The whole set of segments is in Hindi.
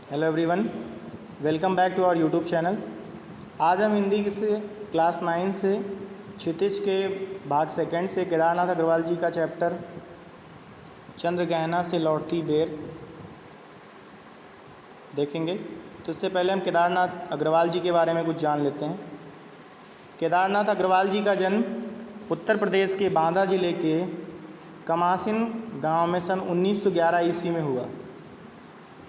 Hello everyone, welcome back to our YouTube channel. आज हम हिंदी से क्लास 9 से क्षितिज के भाग सेकंड से केदारनाथ अग्रवाल जी का चैप्टर चंद्र गहना से लौटती बेर देखेंगे। तो इससे पहले हम केदारनाथ अग्रवाल जी के बारे में कुछ जान लेते हैं। केदारनाथ अग्रवाल जी का जन्म उत्तर प्रदेश के बांदा जिले के कमासिन गांव में सन 1911 ईस्वी में हुआ।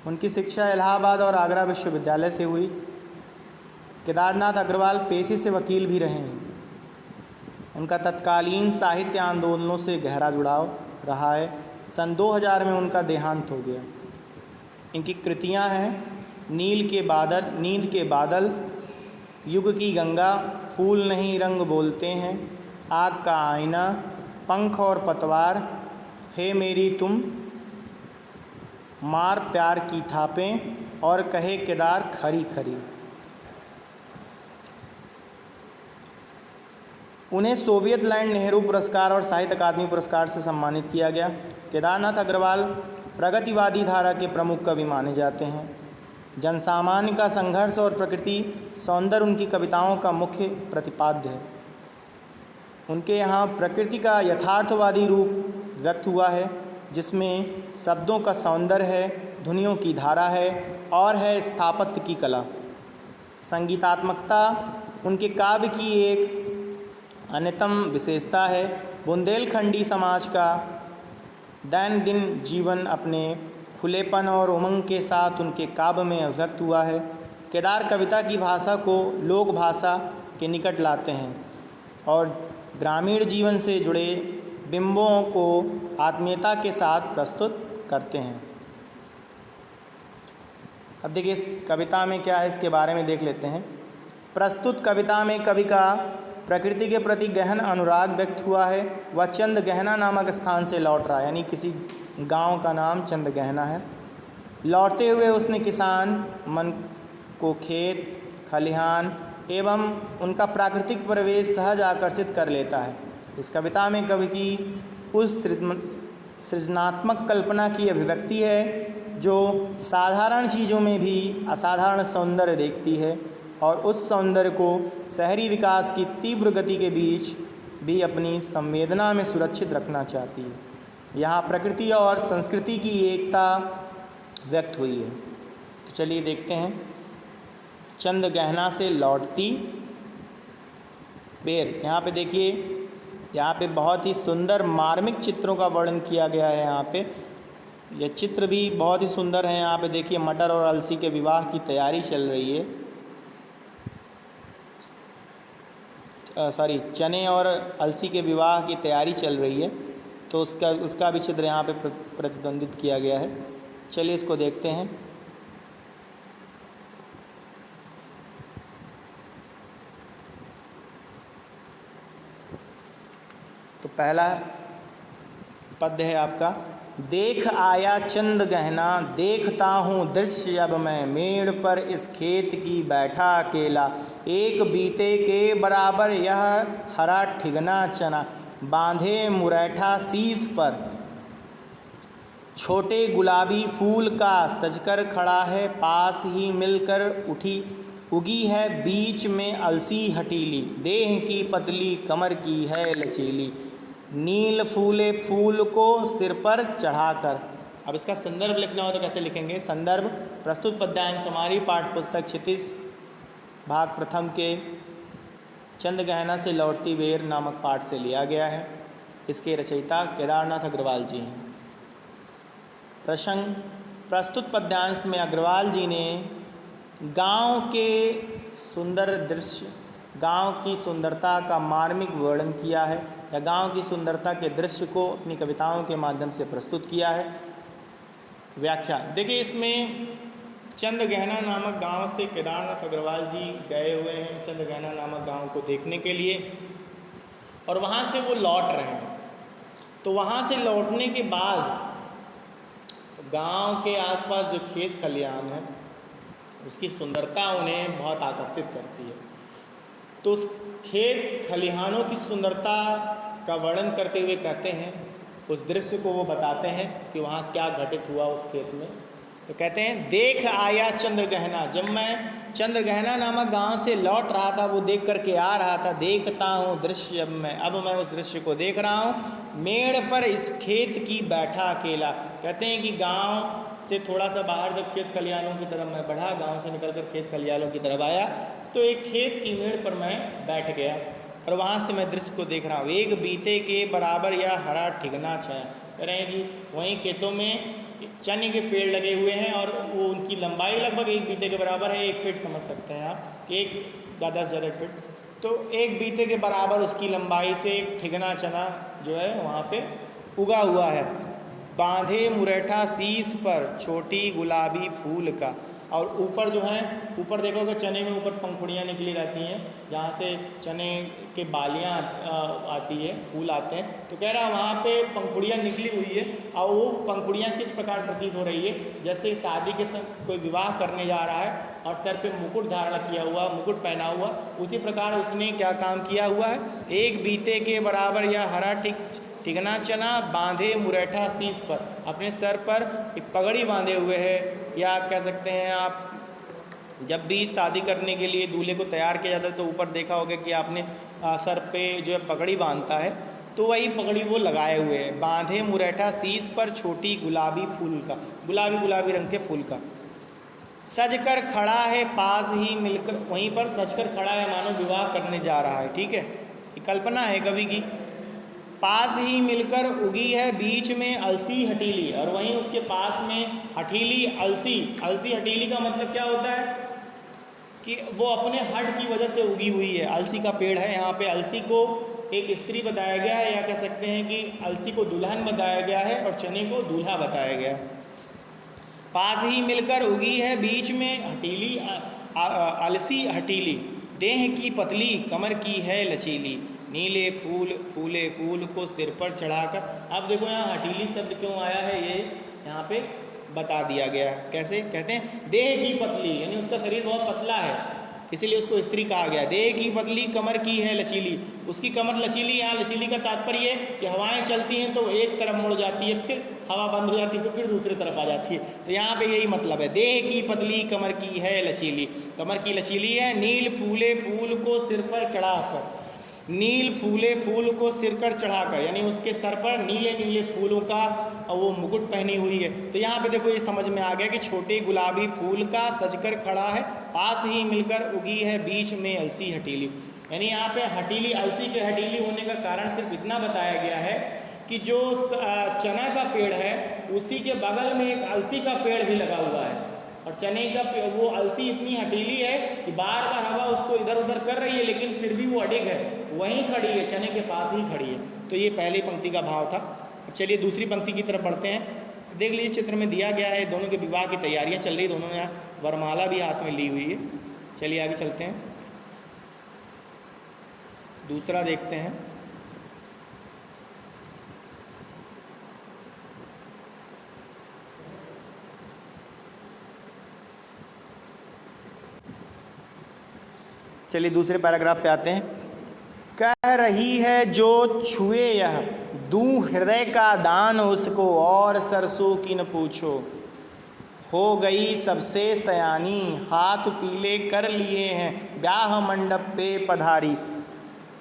उनकी शिक्षा इलाहाबाद और आगरा विश्वविद्यालय से हुई। केदारनाथ अग्रवाल पेशे से वकील भी रहे हैं। उनका तत्कालीन साहित्य आंदोलनों से गहरा जुड़ाव रहा है। सन 2000 में उनका देहांत हो गया। इनकी कृतियां हैं नींद के बादल, युग की गंगा, फूल नहीं रंग बोलते हैं, आग का आईना, पंख और पतवार, हे मेरी तुम, मार प्यार की थापें और कहे केदार खरी खरी। उन्हें सोवियत लैंड नेहरू पुरस्कार और साहित्य अकादमी पुरस्कार से सम्मानित किया गया। केदारनाथ अग्रवाल प्रगतिवादी धारा के प्रमुख कवि माने जाते हैं। जनसामान्य का संघर्ष और प्रकृति सौंदर्य उनकी कविताओं का मुख्य प्रतिपाद्य है। उनके यहाँ प्रकृति का यथार्थवादी रूप व्यक्त हुआ है, जिसमें शब्दों का सौंदर्य है, ध्वनियों की धारा है और है स्थापत्य की कला। संगीतात्मकता उनके काव्य की एक अन्यतम विशेषता है। बुंदेलखंडी समाज का दैनंदिन जीवन अपने खुलेपन और उमंग के साथ उनके काव्य में अभिव्यक्त हुआ है। केदार कविता की भाषा को लोक भाषा के निकट लाते हैं और ग्रामीण जीवन से जुड़े बिंबों को आत्मीयता के साथ प्रस्तुत करते हैं। अब देखिए इस कविता में क्या है, इसके बारे में देख लेते हैं। प्रस्तुत कविता में कवि का प्रकृति के प्रति गहन अनुराग व्यक्त हुआ है। वह चंद गहना नामक स्थान से लौट रहा है, यानी किसी गांव का नाम चंद गहना है। लौटते हुए उसने किसान मन को खेत खलिहान एवं उनका प्राकृतिक परिवेश सहज आकर्षित कर लेता है। इस कविता में कवि की उस सृजनात्मक कल्पना की अभिव्यक्ति है जो साधारण चीज़ों में भी असाधारण सौंदर्य देखती है और उस सौंदर्य को शहरी विकास की तीव्र गति के बीच भी अपनी संवेदना में सुरक्षित रखना चाहती है। यहाँ प्रकृति और संस्कृति की एकता व्यक्त हुई है। तो चलिए देखते हैं। चंद गहना से लौटती बेर। यहाँ पे देखिए, यहाँ पे बहुत ही सुंदर मार्मिक चित्रों का वर्णन किया गया है। यहाँ पे ये चित्र भी बहुत ही सुंदर है। यहाँ पे देखिए मटर और अलसी के विवाह की तैयारी चल रही है। चने और अलसी के विवाह की तैयारी चल रही है, तो उसका भी चित्र यहाँ पे प्रतिद्वंदित किया गया है। चलिए इसको देखते हैं। तो पहला पद्य है आपका। देख आया चंद गहना, देखता हूँ दृश्य अब मैं, मेड़ पर इस खेत की बैठा अकेला, एक बीते के बराबर यह हरा ठिगना चना, बांधे मुरैठा शीश पर, छोटे गुलाबी फूल का सजकर खड़ा है, पास ही मिलकर उगी है बीच में अलसी हटीली, देह की पतली कमर की है लचीली, नील फूले फूल को सिर पर चढ़ाकर। अब इसका संदर्भ लिखना हो तो कैसे लिखेंगे? संदर्भ प्रस्तुत पद्यांश हमारी पाठ्य पुस्तक क्षितिज भाग प्रथम के चंद गहना से लौटती बेर नामक पाठ से लिया गया है। इसके रचयिता केदारनाथ अग्रवाल जी हैं। प्रसंग प्रस्तुत पद्यांश में अग्रवाल जी ने गांव के सुंदर दृश्य, गांव की सुंदरता का मार्मिक वर्णन किया है या गांव की सुंदरता के दृश्य को अपनी कविताओं के माध्यम से प्रस्तुत किया है। व्याख्या देखिए, इसमें चंद गहना नामक गांव से केदारनाथ अग्रवाल जी गए हुए हैं चंद गहना नामक गांव को देखने के लिए, और वहाँ से वो लौट रहे हैं। तो वहाँ से लौटने के बाद गांव के आसपास जो खेत खलिहान है उसकी सुंदरता उन्हें बहुत आकर्षित करती है। तो उस खेत खलिहानों की सुंदरता का वर्णन करते हुए कहते हैं, उस दृश्य को वो बताते हैं कि वहाँ क्या घटित हुआ उस खेत में। तो कहते हैं देख आया चंद्रगहना, जब मैं चंद्रगहना नामक गांव से लौट रहा था, वो देख करके आ रहा था, देखता हूँ दृश्य अब मैं उस दृश्य को देख रहा हूँ। मेड़ पर इस खेत की बैठा अकेला। कहते हैं कि गांव से थोड़ा सा बाहर जब खेत खलिहानों की तरफ मैं बढ़ा, गांव से निकलकर खेत खलिहानों की तरफ आया, तो एक खेत की मेड़ पर मैं बैठ गया और वहाँ से मैं दृश्य को देख रहा हूँ। एक बीते के बराबर या हरा ठिगना छाया। कह रहे हैं कि वहीं खेतों में चने के पेड़ लगे हुए हैं और वो उनकी लंबाई लगभग एक बीते के बराबर है। एक फीट समझ सकते हैं आप, एक ज़्यादा से ज़्यादा फीट, तो एक बीते के बराबर उसकी लंबाई से एक ठिगना चना जो है वहाँ पे उगा हुआ है। बांधे मुरैठा शीश पर छोटी गुलाबी फूल का, और ऊपर जो है, ऊपर देखोगे चने में ऊपर पंखुड़ियाँ निकली रहती हैं, जहाँ से चने के बालियाँ आती है, फूल आते हैं। तो कह रहा वहाँ पे पंखुड़ियाँ निकली हुई है, और वो पंखुड़ियाँ किस प्रकार प्रतीत हो रही है, जैसे शादी के समय कोई विवाह करने जा रहा है और सर पे मुकुट धारण किया हुआ, मुकुट पहना हुआ, उसी प्रकार उसने क्या काम किया हुआ है। एक बीते के बराबर या हरा ठिगना चना बांधे मुरैठा शीश पर, अपने सर पर एक पगड़ी बांधे हुए है, या कह सकते हैं आप जब भी शादी करने के लिए दूल्हे को तैयार किया जाता है तो ऊपर देखा होगा कि आपने सर पे जो है पगड़ी बांधता है, तो वही पगड़ी वो लगाए हुए है। बांधे मुरैठा शीश पर छोटी गुलाबी फूल का, गुलाबी गुलाबी रंग के फूल का। सज कर खड़ा है पास ही मिलकर, वहीं पर सज कर खड़ा है, मानो विवाह करने जा रहा है। ठीक है, ये कल्पना है कवि की। पास ही मिलकर उगी है बीच में अलसी हटीली, और वहीं उसके पास में हटीली अलसी। अलसी हटीली का मतलब क्या होता है कि वो अपने हट की वजह से उगी हुई है। अलसी का पेड़ है, यहाँ पे अलसी को एक स्त्री बताया गया है, या कह सकते हैं कि अलसी को दुल्हन बताया गया है और चने को दूल्हा बताया गया है। पास ही मिलकर उगी है बीच में हटीली अलसी हटीली, देह की पतली कमर की है लचीली, नीले फूल फूले फूल को सिर पर चढ़ाकर। अब देखो यहाँ हटीली शब्द क्यों आया है, ये यहाँ पे बता दिया गया है। कैसे कहते हैं, देह की पतली, यानी उसका शरीर बहुत पतला है, इसीलिए उसको स्त्री कहा गया। देह की पतली कमर की है लचीली, उसकी कमर लचीली। यहाँ लचीली का तात्पर्य है कि हवाएं चलती हैं तो एक तरफ मुड़ जाती है, फिर हवा बंद हो जाती है तो फिर दूसरी तरफ आ जाती है। तो यहाँ पे यही मतलब है, देह की पतली कमर की है लचीली, कमर की लचीली है। नील फूले फूल को सिर पर चढ़ाकर, नील फूले फूल को सिर पर चढ़ाकर, यानी उसके सर पर नीले नीले फूलों का वो मुकुट पहनी हुई है। तो यहाँ पे देखो ये समझ में आ गया कि छोटे गुलाबी फूल का सजकर खड़ा है, पास ही मिलकर उगी है बीच में अलसी हटीली। यानी यहाँ पे हटीली, अलसी के हटीली होने का कारण सिर्फ इतना बताया गया है कि जो चना का पेड़ है उसी के बगल में एक अलसी का पेड़ भी लगा हुआ है, और चने का वो अलसी इतनी हटीली है कि बार बार हवा उसको इधर उधर कर रही है, लेकिन फिर भी वो अडिग है, वहीं खड़ी है, चने के पास ही खड़ी है। तो ये पहली पंक्ति का भाव था। अब चलिए दूसरी पंक्ति की तरफ बढ़ते हैं। देख लीजिए चित्र में दिया गया है, दोनों के विवाह की तैयारियां चल रही, दोनों ने वरमाला भी हाथ में ली हुई है। चलिए आगे चलते हैं, दूसरा देखते हैं। चलिए दूसरे पैराग्राफ पे आते हैं। कह रही है जो छुए यह, दूं हृदय का दान उसको, और सरसों की न पूछो। हो गई सबसे सयानी, हाथ पीले कर लिए हैं, ब्याह मंडप पे पधारी।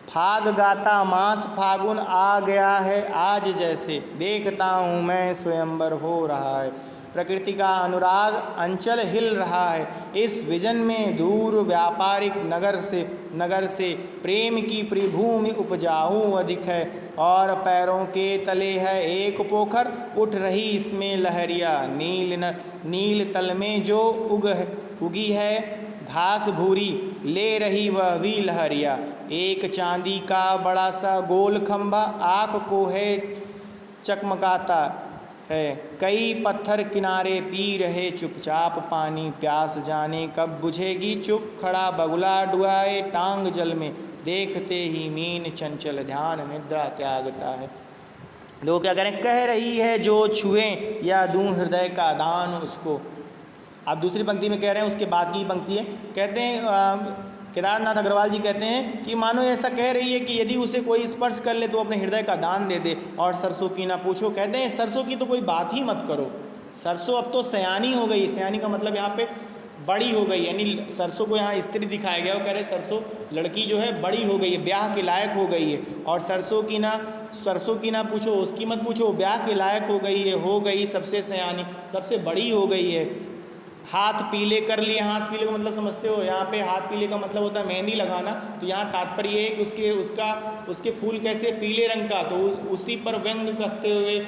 फाग गाता मास फागुन आ गया है आज, जैसे देखता हूँ मैं स्वयंवर हो रहा है। प्रकृति का अनुराग अंचल हिल रहा है इस विजन में, दूर व्यापारिक नगर से प्रेम की परिभूमि उपजाऊ अधिक है, और पैरों के तले है एक पोखर, उठ रही इसमें लहरिया। नील तल में जो उगी है घास भूरी, ले रही वह भी लहरिया। एक चांदी का बड़ा सा गोल खंभा आँख को है चकमकाता है, कई पत्थर किनारे पी रहे चुपचाप पानी, प्यास जाने कब बुझेगी चुप खड़ा बगुला डुआए टांग जल में, देखते ही मीन चंचल ध्यान निद्रा त्यागता है। लोग क्या करें, कह रही है जो छुए या दूं हृदय का दान उसको। आप दूसरी पंक्ति में कह रहे हैं, उसके बाद की पंक्ति है, कहते हैं केदारनाथ अग्रवाल जी कहते हैं कि मानो ऐसा कह रही है कि यदि उसे कोई स्पर्श कर ले तो अपने हृदय का दान दे दे, और सरसों की ना पूछो। कहते हैं सरसों की तो कोई बात ही मत करो, सरसों अब तो सयानी हो गई। सयानी का मतलब यहाँ पे बड़ी हो गई, यानी सरसों को यहाँ स्त्री दिखाया गया। वो कह रहे सरसों लड़की जो है बड़ी हो गई है, ब्याह के लायक हो गई है। और सरसों की ना पूछो, उसकी मत पूछो, ब्याह के लायक हो गई सबसे सयानी, सबसे बड़ी हो गई है। हाथ पीले कर लिए। हाथ पीले का मतलब समझते हो? यहाँ पे हाथ पीले का मतलब होता है मेहंदी लगाना। तो यहाँ तात्पर्य ये है कि उसके फूल कैसे पीले रंग का, तो उसी पर व्यंग कसते हुए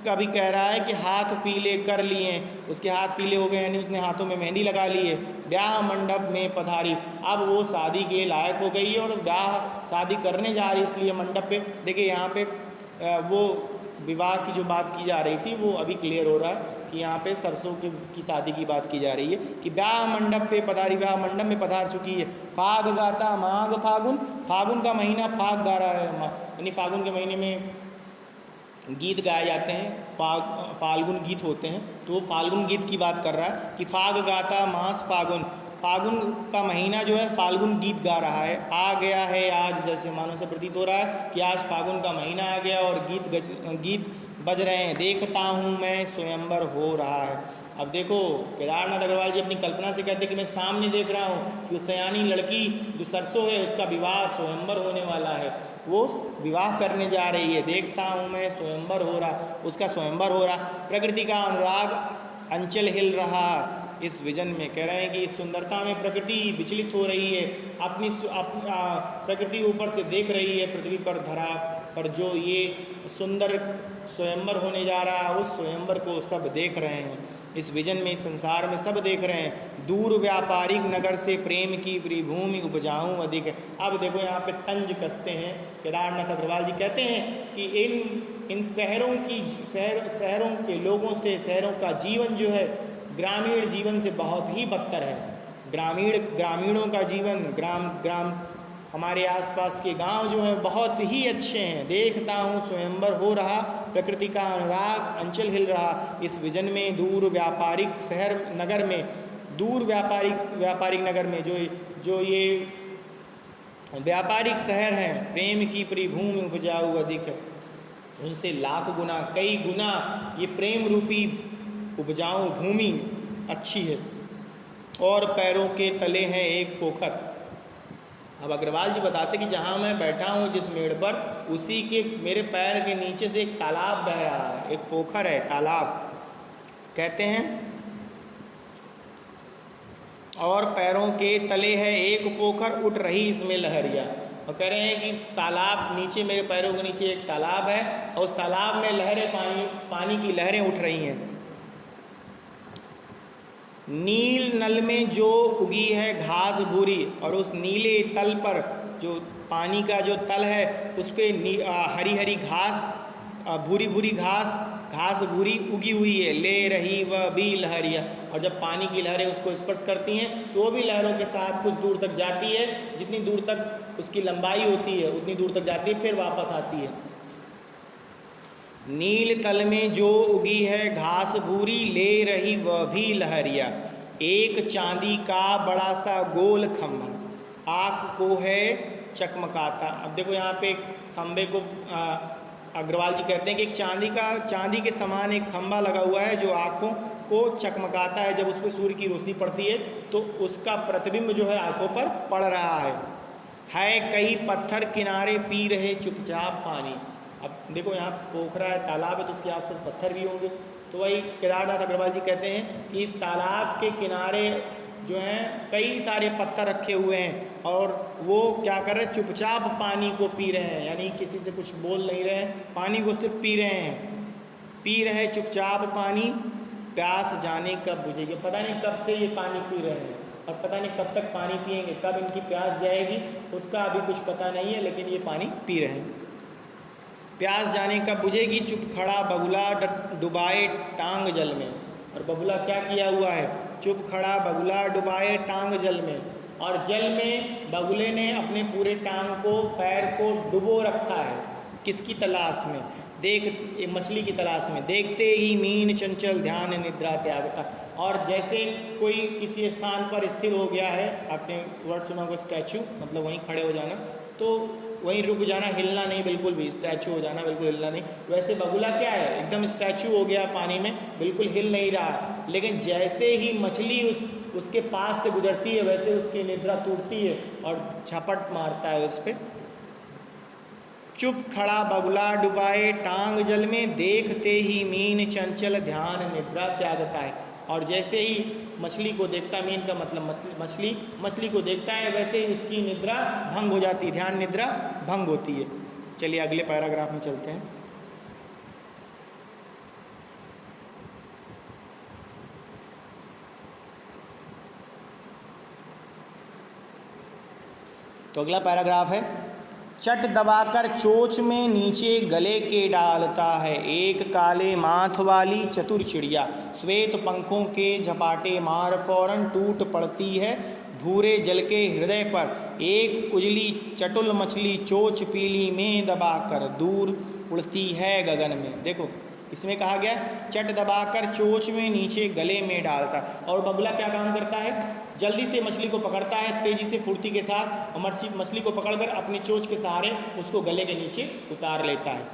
कभी कह रहा है कि हाथ पीले कर लिए, उसके हाथ पीले हो गए, यानी उसने हाथों में मेहंदी लगा ली है। ब्याह मंडप में पधारी, अब वो शादी के लायक हो गई है और ब्याह शादी करने जा रही, इसलिए मंडप पे। देखिए यहाँ पे वो विवाह की जो बात की जा रही थी वो अभी क्लियर हो रहा है कि यहाँ पे सरसों की शादी की बात की जा रही है कि ब्याह मंडप पे पधारी, ब्याह मंडप में पधार चुकी है। फाग गाता माघ फागुन, फागुन का महीना फाग गा रहा है, यानी फागुन के महीने में गीत गाए जाते हैं, फाल्गुन गीत होते हैं, तो वो फाल्गुन गीत की बात कर रहा है कि फाग गाता मास फागुन, फागुन का महीना जो है फाल्गुन गीत गा रहा है। आ गया है आज, जैसे मानो से प्रतीत हो रहा है कि आज फागुन का महीना आ गया और गीत बज रहे हैं। देखता हूँ मैं स्वयंवर हो रहा है। अब देखो केदारनाथ अग्रवाल जी अपनी कल्पना से कहते हैं कि मैं सामने देख रहा हूँ कि सयानी लड़की जो सरसों है उसका विवाह स्वयंवर होने वाला है, वो विवाह करने जा रही है। देखता हूँ मैं स्वयंवर हो रहा, उसका स्वयंवर हो रहा। प्रकृति का अनुराग अंचल हिल रहा। इस विजन में कह रहे हैं कि इस सुंदरता में प्रकृति विचलित हो रही है, प्रकृति ऊपर से देख रही है पृथ्वी पर, धरा पर जो ये सुंदर स्वयंवर होने जा रहा है उस स्वयंवर को सब देख रहे हैं। इस विजन में, इस संसार में सब देख रहे हैं। दूर व्यापारिक नगर से प्रेम की भूमि उपजाऊं अधिक। अब देखो यहाँ पे तंज कसते हैं केदारनाथ अग्रवाल जी, कहते हैं कि इन शहरों के लोगों से, शहरों का जीवन जो है ग्रामीण जीवन से बहुत ही बदतर है। ग्रामीणों का जीवन, हमारे आसपास के गांव जो हैं बहुत ही अच्छे हैं। देखता हूँ स्वयंवर हो रहा, प्रकृति का अनुराग अंचल हिल रहा। इस विजन में दूर व्यापारिक नगर में जो ये व्यापारिक शहर हैं, प्रेम की परिभूमि उपजाऊ अधिक है, उनसे लाख गुना, कई गुना ये प्रेम रूपी उपजाऊ भूमि अच्छी है। और पैरों के तले हैं एक पोखर। अब अग्रवाल जी बताते कि जहाँ मैं बैठा हूँ जिस मेड़ पर, उसी के मेरे पैर के नीचे से एक तालाब बह रहा है, एक पोखर है, तालाब कहते हैं। और पैरों के तले है एक पोखर, उठ रही इसमें लहरिया। और कह रहे हैं कि तालाब नीचे, मेरे पैरों के नीचे एक तालाब है और उस तालाब में लहरें, पानी की लहरें उठ रही हैं। नील नल में जो उगी है घास भूरी, और उस नीले तल पर, जो पानी का जो तल है उस पे हरी हरी घास, भूरी भूरी घास भूरी उगी हुई है। ले रही वह भी लहरिया, और जब पानी की लहरें उसको स्पर्श करती हैं तो वो भी लहरों के साथ कुछ दूर तक जाती है, जितनी दूर तक उसकी लंबाई होती है उतनी दूर तक जाती है, फिर वापस आती है। नील तल में जो उगी है घास भूरी, ले रही वह भी लहरिया। एक चांदी का बड़ा सा गोल खंभा, आँख को है चकमकाता। अब देखो यहाँ पे खंभे को अग्रवाल जी कहते हैं कि एक चांदी के समान एक खंभा लगा हुआ है जो आँखों को चकमकाता है। जब उस पर सूर्य की रोशनी पड़ती है तो उसका प्रतिबिंब जो है आँखों पर पड़ रहा है। कई पत्थर किनारे पी रहे चुपचाप पानी। अब देखो यहाँ पोखरा है, तालाब है, तो उसके आसपास पत्थर भी होंगे। तो वही केदारनाथ अग्रवाल जी कहते हैं कि इस तालाब के किनारे जो हैं कई सारे पत्थर रखे हुए हैं और वो क्या कर रहे हैं, चुपचाप पानी को पी रहे हैं, यानी किसी से कुछ बोल नहीं रहे हैं, पानी को सिर्फ पी रहे हैं। पी रहे चुपचाप पानी, प्यास जाने कब बुझेगी। पता नहीं कब से ये पानी पी रहे हैं और पता नहीं कब तक पानी पिएंगे, कब इनकी प्यास जाएगी उसका अभी कुछ पता नहीं है, लेकिन ये पानी पी रहे हैं। प्यास जाने कब बुझेगी, चुप खड़ा बगुला डुबाए टांग जल में। और बगुला क्या किया हुआ है, चुप खड़ा बगुला डुबाए टांग जल में, और जल में बगुले ने अपने पूरे टांग को, पैर को डुबो रखा है। किसकी तलाश में, मछली की तलाश में। देखते ही मीन चंचल ध्यान निद्रा त्यागता। और जैसे कोई किसी स्थान पर स्थिर हो गया है, आपने वर्ड सुना होगा स्टैचू, मतलब वहीं खड़े हो जाना, तो वहीं रुक जाना, हिलना नहीं बिल्कुल भी, स्टैचू हो जाना, बिल्कुल हिलना नहीं। वैसे बगुला क्या है, एकदम स्टैचू हो गया पानी में, बिल्कुल हिल नहीं रहा। लेकिन जैसे ही मछली उसके पास से गुजरती है वैसे उसकी निद्रा टूटती है और झपट मारता है उस पर। चुप खड़ा बगुला डुबाए टांग जल में, देखते ही मीन चंचल ध्यान निद्रा त्यागता है। और जैसे ही मछली को देखता, मीन का मतलब मछली को देखता है, वैसे ही उसकी निद्रा भंग हो जाती है, ध्यान निद्रा भंग होती है। चलिए अगले पैराग्राफ में चलते हैं। तो अगला पैराग्राफ है, चट दबाकर चोंच में नीचे गले के डालता है, एक काले माथ वाली चतुर चिड़िया, श्वेत पंखों के झपाटे मार फौरन टूट पड़ती है भूरे जल के हृदय पर, एक उजली चटुल मछली चोंच पीली में दबाकर दूर उड़ती है गगन में। देखो इसमें कहा गया चट दबाकर चोंच में नीचे गले में डालता। और बगुला क्या काम करता है, जल्दी से मछली को पकड़ता है तेजी से फुर्ती के साथ, और मछली को पकड़कर अपनी चोंच के सहारे उसको गले के नीचे उतार लेता है।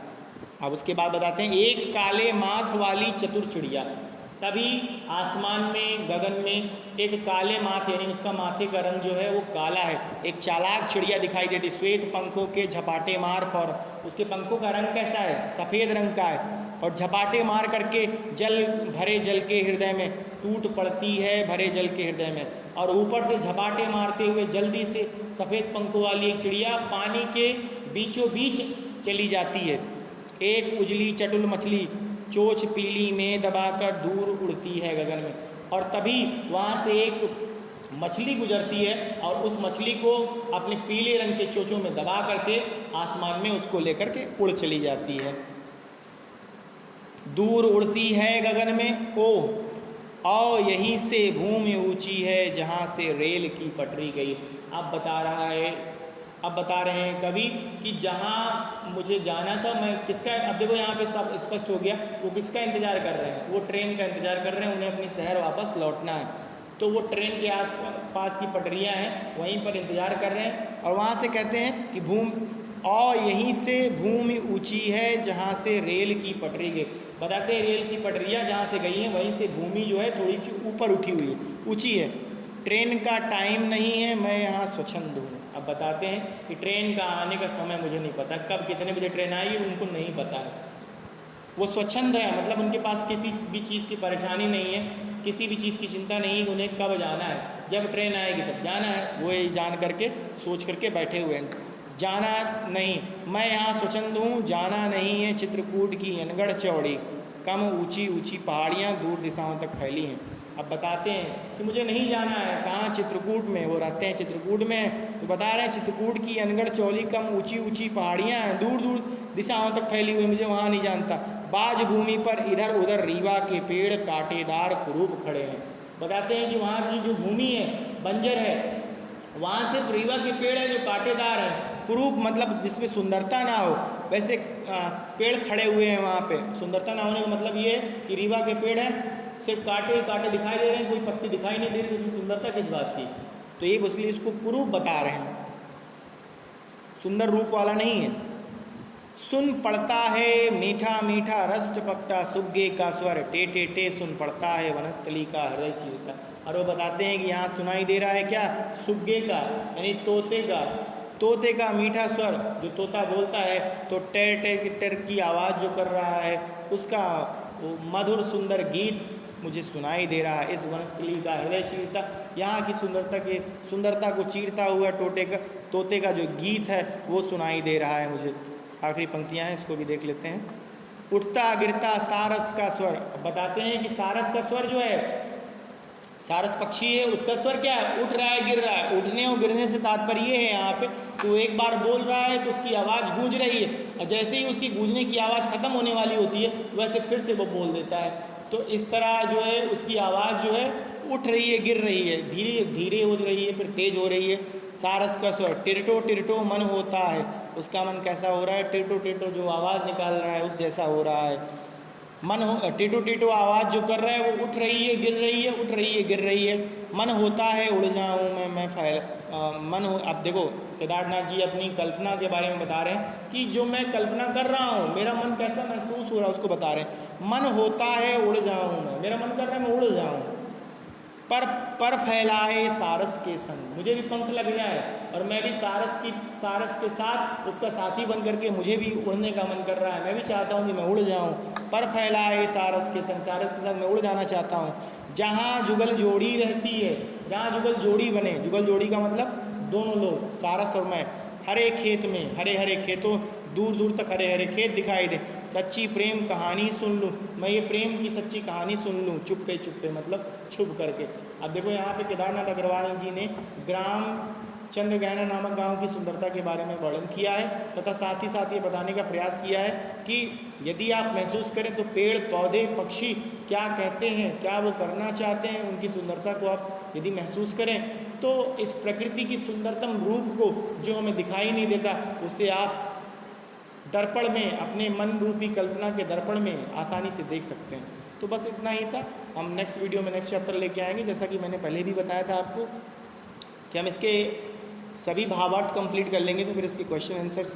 अब उसके बाद बताते हैं, एक काले माथ वाली चतुर चिड़िया। तभी आसमान में, गगन में एक काले माथ यानी उसका माथे का रंग जो है वो काला है, एक चालाक चिड़िया दिखाई देती, श्वेत पंखों के झपाटे मार फौर, उसके पंखों का रंग कैसा है, सफ़ेद रंग का है, और झपाटे मार करके भरे जल के हृदय में टूट पड़ती है, भरे जल के हृदय में। और ऊपर से झपाटे मारते हुए जल्दी से सफ़ेद पंखों वाली एक चिड़िया पानी के बीचों बीच चली जाती है, एक उजली चटुल मछली चोंच पीली में दबाकर दूर उड़ती है गगन में। और तभी वहाँ से एक मछली गुजरती है और उस मछली को अपने पीले रंग के चोंचों में दबा करके आसमान में उसको लेकर के उड़ चली जाती है। दूर उड़ती है गगन में, ओ यहीं से भूमि ऊंची है जहाँ से रेल की पटरी गई। अब बता रहे हैं कवि कि जहाँ मुझे जाना था, मैं किसका, अब देखो यहाँ पे सब स्पष्ट हो गया, वो किसका इंतज़ार कर रहे हैं, वो ट्रेन का इंतज़ार कर रहे हैं, उन्हें अपनी शहर वापस लौटना है। तो वो ट्रेन के आस पास की पटरियाँ हैं, वहीं पर इंतज़ार कर रहे हैं। और वहाँ से कहते हैं कि यहीं से भूमि ऊंची है जहाँ से रेल की पटरी गई। बताते हैं रेल की पटरियाँ जहाँ से गई हैं वहीं से भूमि जो है थोड़ी सी ऊपर उठी हुई है, ऊंची है। ट्रेन का टाइम नहीं है, मैं यहाँ स्वच्छंद हूँ। अब बताते हैं कि ट्रेन का आने का समय मुझे नहीं पता, कब कितने बजे ट्रेन आएगी उनको नहीं पता है। वो स्वच्छंद है, मतलब उनके पास किसी भी चीज़ की परेशानी नहीं है, किसी भी चीज़ की चिंता नहीं है, उन्हें कब जाना है, जब ट्रेन आएगी तब जाना है। वो ये जान करके सोच करके बैठे हुए हैं, जाना नहीं, मैं यहाँ स्वच्छंद हूँ, जाना नहीं है चित्रकूट की अनगढ़ चौड़ी, कम ऊंची ऊंची पहाड़ियाँ दूर दिशाओं तक फैली हैं। अब बताते हैं कि मुझे नहीं जाना है, कहाँ, चित्रकूट में, वो रहते हैं चित्रकूट में। तो बता रहे हैं चित्रकूट की अनगढ़ चौड़ी कम ऊंची ऊंची पहाड़ियाँ हैं, दूर दूर दिशाओं तक फैली हुई, मुझे वहाँ नहीं जानता। बाज भूमि पर इधर उधर रीवा के पेड़ कांटेदार कुरूप खड़े हैं। बताते हैं कि वहाँ की जो भूमि है बंजर है, वहाँ सिर्फ रीवा के पेड़ हैं जो कांटेदार हैं, कुरूप मतलब जिसमें सुंदरता ना हो, वैसे पेड़ खड़े हुए हैं वहाँ पे। सुंदरता ना होने का मतलब ये है कि रीवा के पेड़ हैं, सिर्फ कांटे ही कांटे दिखाई दे रहे हैं, कोई पत्ती दिखाई नहीं दे रही, तो उसमें सुंदरता किस बात की। तो ये इसलिए इसको कुरूप बता रहे हैं, सुंदर रूप वाला नहीं है। सुन पड़ता है मीठा मीठा रस टपकता सुग्गे का स्वर, टे टे टे सुन पड़ता है वनस्थली का हृदय चीरता। और वो बताते हैं कि यहाँ सुनाई दे रहा है क्या, सुग्गे का यानी तोते का मीठा स्वर, जो तोता बोलता है तो टेर टेर टेर की आवाज़ जो कर रहा है, उसका वो मधुर सुंदर गीत मुझे सुनाई दे रहा है। इस वनस्थली का हृदय चीरता, यहाँ की सुंदरता को चीरता हुआ तोते का जो गीत है वो सुनाई दे रहा है मुझे। आखिरी पंक्तियाँ हैं, इसको भी देख लेते हैं। उठता गिरता सारस का स्वर। बताते हैं कि सारस का स्वर जो है, सारस पक्षी है, उसका स्वर क्या है, उठ रहा है गिर रहा है। उठने और गिरने से तात्पर्य ये है यहाँ पे, तो एक बार बोल रहा है तो उसकी आवाज़ गूंज रही है, और जैसे ही उसकी गूंजने की आवाज़ ख़त्म होने वाली होती है वैसे फिर से वो बोल देता है। तो इस तरह जो है उसकी आवाज़ जो है उठ रही है, गिर रही है, धीरे धीरे हो रही है, फिर तेज हो रही है। सारस का स्वर टिरटो टिरटो मन होता है, उसका मन कैसा हो रहा है, टिरटो टिरटो जो आवाज़ निकाल रहा है उस जैसा हो रहा है। मन हो टिटो टिटो आवाज़ जो कर रहा है वो उठ रही है गिर रही है, उठ रही है गिर रही है। मन होता है उड़ जाऊं मैं मन हो। अब देखो केदारनाथ जी अपनी कल्पना के बारे में बता रहे हैं कि जो मैं कल्पना कर रहा हूँ मेरा मन कैसा महसूस हो रहा है उसको बता रहे हैं। मन होता है उड़ जाऊं मैं, मेरा मन कर रहा है मैं उड़ जाऊं, पर फैलाए सारस के संग, मुझे भी पंख लग जाए और मैं भी सारस के साथ उसका साथी बन करके मुझे भी उड़ने का मन कर रहा है, मैं भी चाहता हूँ कि मैं उड़ जाऊँ। पर फैलाए सारस के संग मैं उड़ जाना चाहता हूँ। जहाँ जुगल जोड़ी रहती है, जहाँ जुगल जोड़ी बने, जुगल जोड़ी का मतलब दोनों लोग सारस और मैं, हरे खेत में, हरे हरे खेतों, दूर दूर तक हरे हरे खेत दिखाई दे, सच्ची प्रेम कहानी सुन लूँ, मैं ये प्रेम की सच्ची कहानी सुन लूँ चुप्पे चुप्पे मतलब छुप करके। अब देखो यहाँ पे केदारनाथ अग्रवाल जी ने ग्राम चंद्रगहना नामक गांव की सुंदरता के बारे में वर्णन किया है तथा साथ ही साथ ये बताने का प्रयास किया है कि यदि आप महसूस करें तो पेड़ पौधे पक्षी क्या कहते हैं, क्या वो करना चाहते हैं, उनकी सुंदरता को आप यदि महसूस करें तो इस प्रकृति की सुंदरतम रूप को जो हमें दिखाई नहीं देता उसे आप दर्पण में, अपने मन रूपी कल्पना के दर्पण में आसानी से देख सकते हैं। तो बस इतना ही था। हम नेक्स्ट वीडियो में नेक्स्ट चैप्टर लेके आएंगे, जैसा कि मैंने पहले भी बताया था आपको कि हम इसके सभी भावार्थ कंप्लीट कर लेंगे तो फिर इसके क्वेश्चन आंसर्स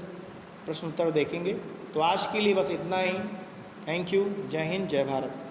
प्रश्न उत्तर देखेंगे। तो आज के लिए बस इतना ही। Thank you. जय हिंद, जय भारत।